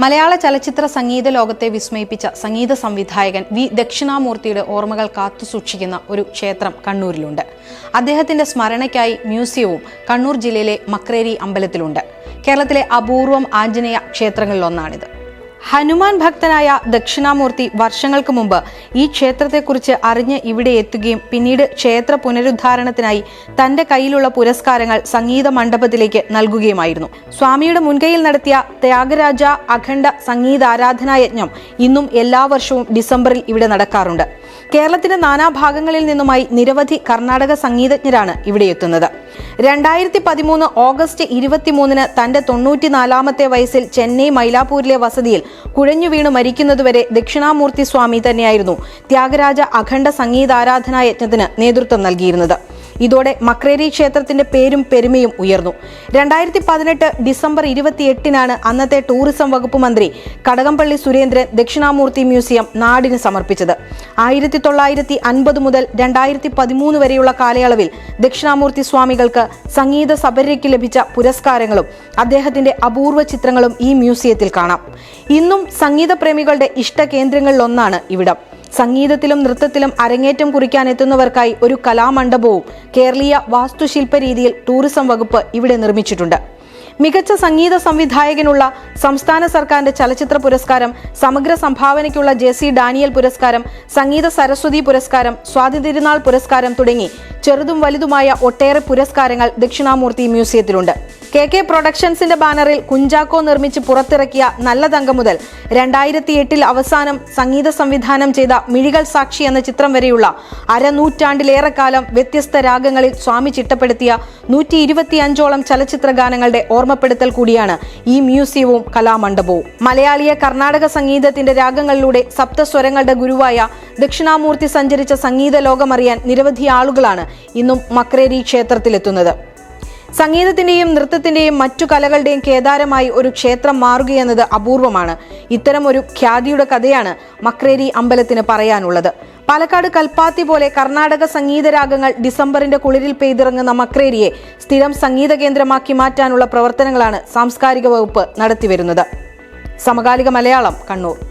മലയാള ചലച്ചിത്ര സംഗീത ലോകത്തെ വിസ്മയിപ്പിച്ച സംഗീത സംവിധായകൻ വി ദക്ഷിണാമൂർത്തിയുടെ ഓർമ്മകൾ കാത്തുസൂക്ഷിക്കുന്ന ഒരു ക്ഷേത്രം കണ്ണൂരിലുണ്ട്. അദ്ദേഹത്തിന്റെ സ്മരണയ്ക്കായി മ്യൂസിയവും കണ്ണൂർ ജില്ലയിലെ മക്രേരി അമ്പലത്തിലുണ്ട്. കേരളത്തിലെ അപൂർവം ആഞ്ജനേയ ക്ഷേത്രങ്ങളിലൊന്നാണിത്. ഹനുമാൻ ഭക്തനായ ദക്ഷിണാമൂർത്തി വർഷങ്ങൾക്ക് മുമ്പ് ഈ ക്ഷേത്രത്തെക്കുറിച്ച് അറിഞ്ഞ് ഇവിടെ എത്തുകയും പിന്നീട് ക്ഷേത്ര പുനരുദ്ധാരണത്തിനായി തന്റെ കയ്യിലുള്ള പുരസ്കാരങ്ങൾ സംഗീത മണ്ഡപത്തിലേക്ക് നൽകുകയുമായിരുന്നു. സ്വാമിയുടെ മുൻകൈയിൽ നടത്തിയ ത്യാഗരാജ അഖണ്ഡ സംഗീതാരാധനായജ്ഞം ഇന്നും എല്ലാ വർഷവും ഡിസംബറിൽ ഇവിടെ നടക്കാറുണ്ട്. കേരളത്തിന്റെ നാനാഭാഗങ്ങളിൽ നിന്നുമായി നിരവധി കർണാടക സംഗീതജ്ഞരാണ് ഇവിടെ എത്തുന്നത്. 2013 ഓഗസ്റ്റ് 23 തന്റെ 94ാമത്തെ വയസ്സിൽ ചെന്നൈ മൈലാപ്പൂരിലെ വസതിയിൽ കുഴഞ്ഞു വീണ് മരിക്കുന്നതുവരെ ദക്ഷിണാമൂർത്തി സ്വാമി തന്നെയായിരുന്നു ത്യാഗരാജ അഖണ്ഡ സംഗീതാരാധനായജ്ഞത്തിന് നേതൃത്വം നൽകിയിരുന്നത്. ഇതോടെ മക്രേരി ക്ഷേത്രത്തിന്റെ പേരും പെരുമയും ഉയർന്നു. 2018 ഡിസംബർ 28 അന്നത്തെ ടൂറിസം വകുപ്പ് മന്ത്രി കടകംപള്ളി സുരേന്ദ്രൻ ദക്ഷിണാമൂർത്തി മ്യൂസിയം നാടിന് സമർപ്പിച്ചത്. 1950 മുതൽ 2013 വരെയുള്ള കാലയളവിൽ ദക്ഷിണാമൂർത്തി സ്വാമികൾക്ക് സംഗീത സബര്യയ്ക്ക് ലഭിച്ച പുരസ്കാരങ്ങളും അദ്ദേഹത്തിന്റെ അപൂർവ ചിത്രങ്ങളും ഈ മ്യൂസിയത്തിൽ കാണാം. ഇന്നും സംഗീത പ്രേമികളുടെ ഇഷ്ട കേന്ദ്രങ്ങളിലൊന്നാണ് ഇവിടം. സംഗീതത്തിലും നൃത്തത്തിലും അരങ്ങേറ്റം കുറിക്കാൻ എത്തുന്നവർക്കായി ഒരു കലാമണ്ഡപവും കേരളീയ വാസ്തുശില്പ രീതിയിൽ ടൂറിസം വകുപ്പ് ഇവിടെ നിർമ്മിച്ചിട്ടുണ്ട്. മികച്ച സംഗീത സംവിധായകനുള്ള സംസ്ഥാന സർക്കാരിന്റെ ചലച്ചിത്ര പുരസ്കാരം, സമഗ്ര സംഭാവനയ്ക്കുള്ള JC ഡാനിയൽ പുരസ്കാരം, സംഗീത സരസ്വതി പുരസ്കാരം, സ്വാതി തിരുനാൾ പുരസ്കാരം തുടങ്ങി ചെറുതും വലുതുമായ ഒട്ടേറെ പുരസ്കാരങ്ങൾ ദക്ഷിണാമൂർത്തി മ്യൂസിയത്തിലുണ്ട്. KK പ്രൊഡക്ഷൻസിന്റെ ബാനറിൽ കുഞ്ചാക്കോ നിർമ്മിച്ച് പുറത്തിറക്കിയ നല്ല തങ്കം മുതൽ 2008 അവസാനം സംഗീത സംവിധാനം ചെയ്ത മിഴികൾ സാക്ഷി എന്ന ചിത്രം വരെയുള്ള അരനൂറ്റാണ്ടിലേറെ കാലം വ്യത്യസ്ത രാഗങ്ങളിൽ സ്വാമി ചിട്ടപ്പെടുത്തിയ 125ഓളം ചലച്ചിത്ര ഗാനങ്ങളുടെ ഓർമ്മപ്പെടുത്തൽ കൂടിയാണ് ഈ മ്യൂസിയവും കലാമണ്ഡപവും. മലയാളിയ കർണാടക സംഗീതത്തിന്റെ രാഗങ്ങളിലൂടെ സപ്തസ്വരങ്ങളുടെ ഗുരുവായ ദക്ഷിണാമൂർത്തി സഞ്ചരിച്ച സംഗീത ലോകമറിയാൻ നിരവധി ആളുകളാണ് ഇന്നും മക്രേരി ക്ഷേത്രത്തിലെത്തുന്നത്. സംഗീതത്തിന്റെയും നൃത്തത്തിന്റെയും മറ്റു കലകളുടെയും കേദാരമായി ഒരു ക്ഷേത്രം മാറുകയെന്നത് അപൂർവമാണ്. ഇത്തരം ഒരു ഖ്യാതിയുടെ കഥയാണ് മക്രേരി അമ്പലത്തിന് പറയാനുള്ളത്. പാലക്കാട് കൽപ്പാത്തി പോലെ കർണാടക സംഗീത രാഗങ്ങൾ ഡിസംബറിന്റെ കുളിരിൽ പെയ്തിറങ്ങുന്ന മക്രേരിയെ സ്ഥിരം സംഗീത കേന്ദ്രമാക്കി മാറ്റാനുള്ള പ്രവർത്തനങ്ങളാണ് സാംസ്കാരിക വകുപ്പ് നടത്തിവരുന്നത്. സമകാലിക മലയാളം, കണ്ണൂർ.